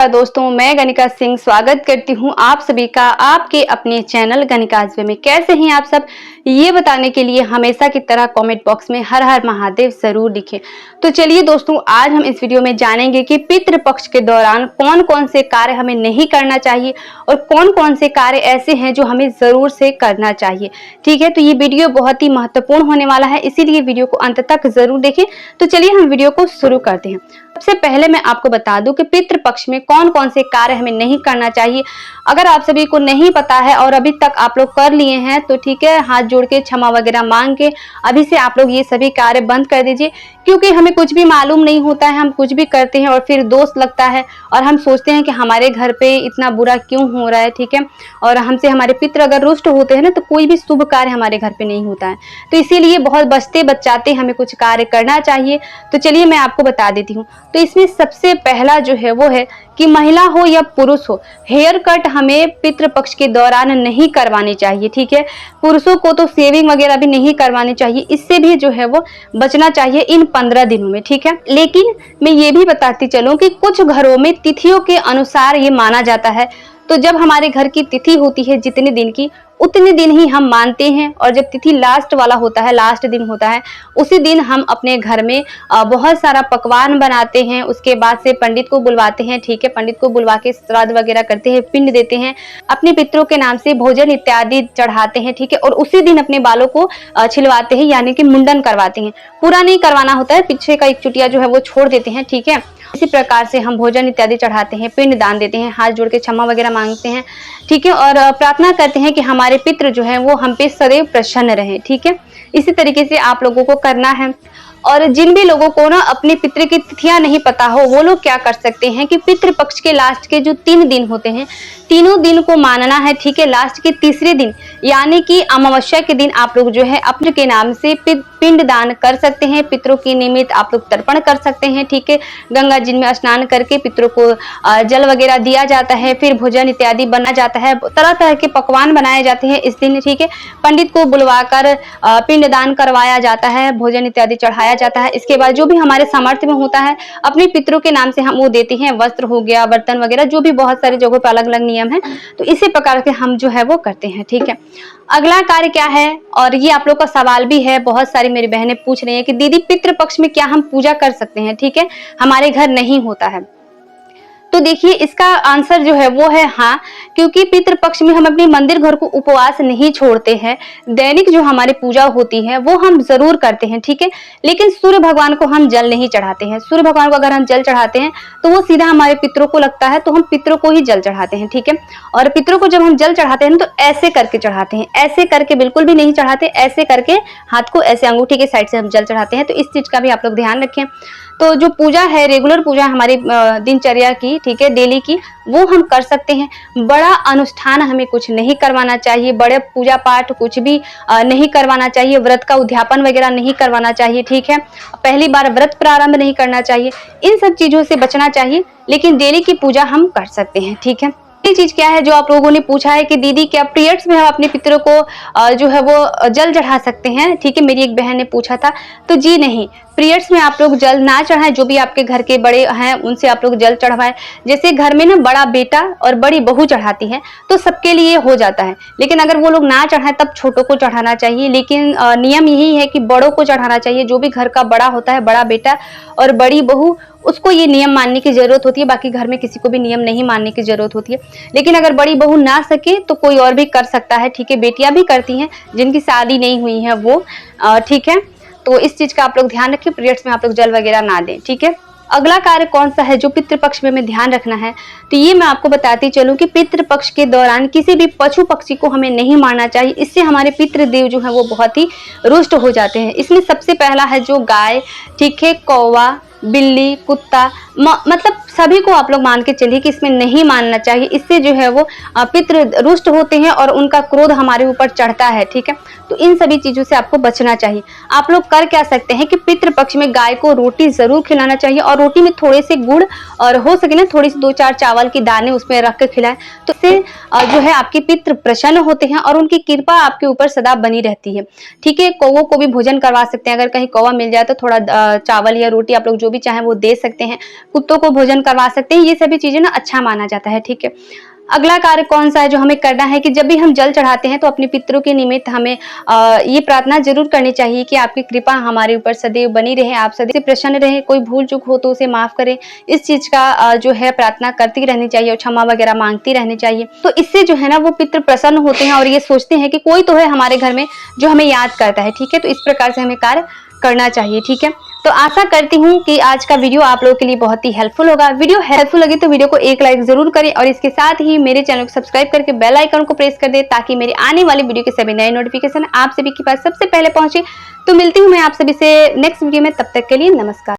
दोस्तों, मैं गनिका सिंह स्वागत करती हूं आप सभी का आपके अपने चैनल गनिकाज़ वे में। कैसे हैं आप सब, ये बताने के लिए हमेशा की तरह कमेंट बॉक्स में हर हर महादेव जरूर लिखें। तो चलिए दोस्तों, आज हम इस वीडियो में जानेंगे कि पितृपक्ष के दौरान कौन कौन से कार्य हमें नहीं करना चाहिए और कौन कौन से कार्य ऐसे हैं जो हमें जरूर से करना चाहिए। ठीक है, तो ये वीडियो बहुत ही महत्वपूर्ण होने वाला है, इसीलिए वीडियो को अंत तक जरूर देखें। तो चलिए हम वीडियो को शुरू करते हैं। सबसे पहले मैं आपको बता दूं कि पितृपक्ष में कौन कौन से कार्य हमें नहीं करना चाहिए। अगर आप सभी को नहीं पता है और अभी तक आप लोग कर लिए हैं तो ठीक है, हाथ जोड़ के क्षमा वगैरह मांग के अभी से आप लोग ये सभी कार्य बंद कर दीजिए, क्योंकि हमें कुछ भी मालूम नहीं होता है। हम कुछ भी करते हैं और फिर दोष लगता है और हम सोचते हैं कि हमारे घर पे इतना बुरा क्यों हो रहा है। ठीक है, और हमसे हमारे पितृ अगर रुष्ट होते हैं ना तो कोई भी शुभ कार्य हमारे घर पे नहीं होता है। तो इसीलिए बहुत बचते बचाते हमें कुछ कार्य करना चाहिए। तो चलिए मैं आपको बता देती हूँ। तो इसमें सबसे पहला जो है वो है कि महिला हो या पुरुष हो, हेयर कट हमें पितृपक्ष के दौरान नहीं करवानी चाहिए। ठीक है, पुरुषों को तो शेविंग वगैरह भी नहीं करवानी चाहिए, इससे भी जो है वो बचना चाहिए इन 15 दिनों में। ठीक है, लेकिन मैं ये भी बताती चलूं कि कुछ घरों में तिथियों के अनुसार ये माना जाता है। तो जब हमारे घर की तिथि होती है जितने दिन की, उतने दिन ही हम मानते हैं, और जब तिथि लास्ट वाला होता है, लास्ट दिन होता है, उसी दिन हम अपने घर में बहुत सारा पकवान बनाते हैं। उसके बाद से पंडित को बुलवाते हैं। ठीक है, पंडित को बुलवा के श्राद्ध वगैरह करते हैं, पिंड देते हैं, अपने पितरों के नाम से भोजन इत्यादि चढ़ाते हैं। ठीक है, और उसी दिन अपने बालों को छिलवाते हैं, यानी कि मुंडन करवाते हैं। पूरा नहीं करवाना होता है, पीछे का एक चुटिया जो है वो छोड़ देते हैं। ठीक है, इसी प्रकार से हम भोजन इत्यादि चढ़ाते हैं, पिंड दान देते हैं, हाथ जोड़ के क्षमा वगैरह मांगते हैं। ठीक है, और प्रार्थना करते हैं कि हमारे पितृ जो है वो हम पे सदैव प्रसन्न रहे। ठीक है, इसी तरीके से आप लोगों को करना है। और जिन भी लोगों को ना अपने पितृ की तिथियां नहीं पता हो, वो लोग क्या कर सकते हैं कि पितृपक्ष के लास्ट के जो 3 दिन होते हैं, तीनों दिन को मानना है। ठीक है, लास्ट के तीसरे दिन यानी कि अमावस्या के दिन आप लोग जो है अपने के नाम से पिंड दान कर सकते हैं। पितरों की निमित्त आप लोग तर्पण कर सकते हैं। ठीक है, गंगा जी में स्नान करके पितरों को जल वगैरह दिया जाता है, फिर भोजन इत्यादि बना जाता है, तरह तरह के पकवान बनाए जाते हैं इस दिन। ठीक है, पंडित को बुलवाकर पिंड दान करवाया जाता है, भोजन इत्यादि चढ़ाया जाता है। इसके बाद जो भी हमारे सामर्थ्य में होता है अपने पितरों के नाम से हम वो देते हैं, वस्त्र हो गया, बर्तन वगैरह, जो भी बहुत सारी जगहों पर अलग अलग नियम है। तो इसी प्रकार से हम जो है वो करते हैं। ठीक है, अगला कार्य क्या है, और ये आप लोग का सवाल भी है, बहुत सारी मेरी बहनें पूछ रही हैं कि दीदी पितृपक्ष में क्या हम पूजा कर सकते हैं। ठीक है, हमारे घर नहीं होता है। तो देखिए, इसका आंसर जो है वो है हाँ, क्योंकि पितृपक्ष में हम अपने मंदिर घर को उपवास नहीं छोड़ते हैं। दैनिक जो हमारी पूजा होती है वो हम जरूर करते हैं। ठीक है, लेकिन सूर्य भगवान को हम जल नहीं चढ़ाते हैं। सूर्य भगवान को अगर हम जल चढ़ाते हैं तो वो सीधा हमारे पितरों को लगता है, तो हम पितरों को ही जल चढ़ाते हैं। ठीक है, और पितरों को जब हम जल चढ़ाते हैं तो ऐसे करके चढ़ाते हैं, ऐसे करके बिल्कुल भी नहीं चढ़ाते, ऐसे करके हाथ को ऐसे अंगूठी के साइड से हम जल चढ़ाते हैं। तो इस चीज का भी आप लोग ध्यान रखें। तो जो पूजा है, रेगुलर पूजा हमारी दिनचर्या की, ठीक है, डेली की, वो हम कर सकते हैं। बड़ा अनुष्ठान हमें कुछ नहीं करवाना चाहिए, बड़े पूजा पाठ कुछ भी नहीं करवाना चाहिए, व्रत का उद्यापन वगैरह नहीं करवाना चाहिए। ठीक है, पहली बार व्रत प्रारंभ नहीं करना चाहिए, इन सब चीजों से बचना चाहिए, लेकिन डेली की पूजा हम कर सकते हैं। ठीक है, ये चीज क्या है जो आप लोगों ने पूछा है कि दीदी क्या पीरियड्स में हम अपने पितरों को जो है वो जल चढ़ा सकते हैं। ठीक है, मेरी एक बहन ने पूछा था, तो जी नहीं, पीरियड्स में आप लोग जल ना चढ़ाएं। जो भी आपके घर के बड़े हैं उनसे आप लोग जल चढ़वाएं। जैसे घर में ना बड़ा बेटा और बड़ी बहू चढ़ाती है तो सबके लिए हो जाता है, लेकिन अगर वो लोग ना चढ़ाएं तब छोटों को चढ़ाना चाहिए। लेकिन नियम यही है कि बड़ों को चढ़ाना चाहिए। जो भी घर का बड़ा होता है, बड़ा बेटा और बड़ी बहू, उसको ये नियम मानने की जरूरत होती है। बाकी घर में किसी को भी नियम नहीं मानने की जरूरत होती है। लेकिन अगर बड़ी बहू ना सके तो कोई और भी कर सकता है। ठीक है, बेटियां भी करती हैं जिनकी शादी नहीं हुई है वो। ठीक है, तो इस चीज का आप लोग ध्यान रखिए, पीरियड्स में आप लोग जल वगैरह ना दें। ठीक है, अगला कार्य कौन सा है जो पितृपक्ष में हमें ध्यान रखना है, तो ये मैं आपको बताती चलूं कि पितृपक्ष के दौरान किसी भी पशु पक्षी को हमें नहीं मारना चाहिए। इससे हमारे पितृदेव जो है वो बहुत ही रुष्ट हो जाते हैं। इसमें सबसे पहला है जो गाय, ठीक है, कौवा, बिल्ली, कुत्ता, मतलब सभी को आप लोग मान के चलिए कि इसमें नहीं मानना चाहिए। इससे जो है वो पितृ रुष्ट होते हैं और उनका क्रोध हमारे ऊपर चढ़ता है। ठीक है, तो इन सभी चीजों से आपको बचना चाहिए। आप लोग कर क्या सकते हैं कि पितृपक्ष में गाय को रोटी जरूर खिलाना चाहिए, और रोटी में थोड़े से गुड़ और हो सके ना थोड़ी सी 2-4 चावल की दाने उसमें रख के खिलाएं। तो इससे जो है आपके पितृ प्रसन्न होते हैं और उनकी कृपा आपके ऊपर सदा बनी रहती है। ठीक है, कौवों को भी भोजन करवा सकते हैं। अगर कहीं कौवा मिल जाए तो थोड़ा चावल या रोटी आप लोग जो जो भी चाहे वो दे सकते हैं, कुत्तों को भोजन करवा सकते हैं, ये सभी चीजें ना अच्छा माना जाता है। ठीक है, अगला कार्य कौन सा है जो हमें करना है कि जब भी हम जल चढ़ाते हैं तो अपने पितरों के निमित्त हमें ये प्रार्थना जरूर करनी चाहिए कि आपकी कृपा हमारे ऊपर सदैव बनी रहे, आप सदैव प्रसन्न रहे, कोई भूल चूक हो तो उसे माफ करें। इस चीज का जो है प्रार्थना करती रहनी चाहिए और क्षमा वगैरह मांगती रहनी चाहिए। तो इससे जो है ना वो पितृ प्रसन्न होते हैं और ये सोचते हैं कि कोई तो है हमारे घर में जो हमें याद करता है। ठीक है, तो इस प्रकार से हमें कार्य करना चाहिए। ठीक है, तो आशा करती हूँ कि आज का वीडियो आप लोगों के लिए बहुत ही हेल्पफुल होगा। वीडियो हेल्पफुल लगी तो वीडियो को एक लाइक जरूर करें और इसके साथ ही मेरे चैनल को सब्सक्राइब करके बेल आइकन को प्रेस कर दें ताकि मेरे आने वाली वीडियो के सभी नए नोटिफिकेशन आप सभी के पास सबसे पहले पहुंचे। तो मिलती हूँ मैं आप सभी से नेक्स्ट वीडियो में, तब तक के लिए नमस्कार।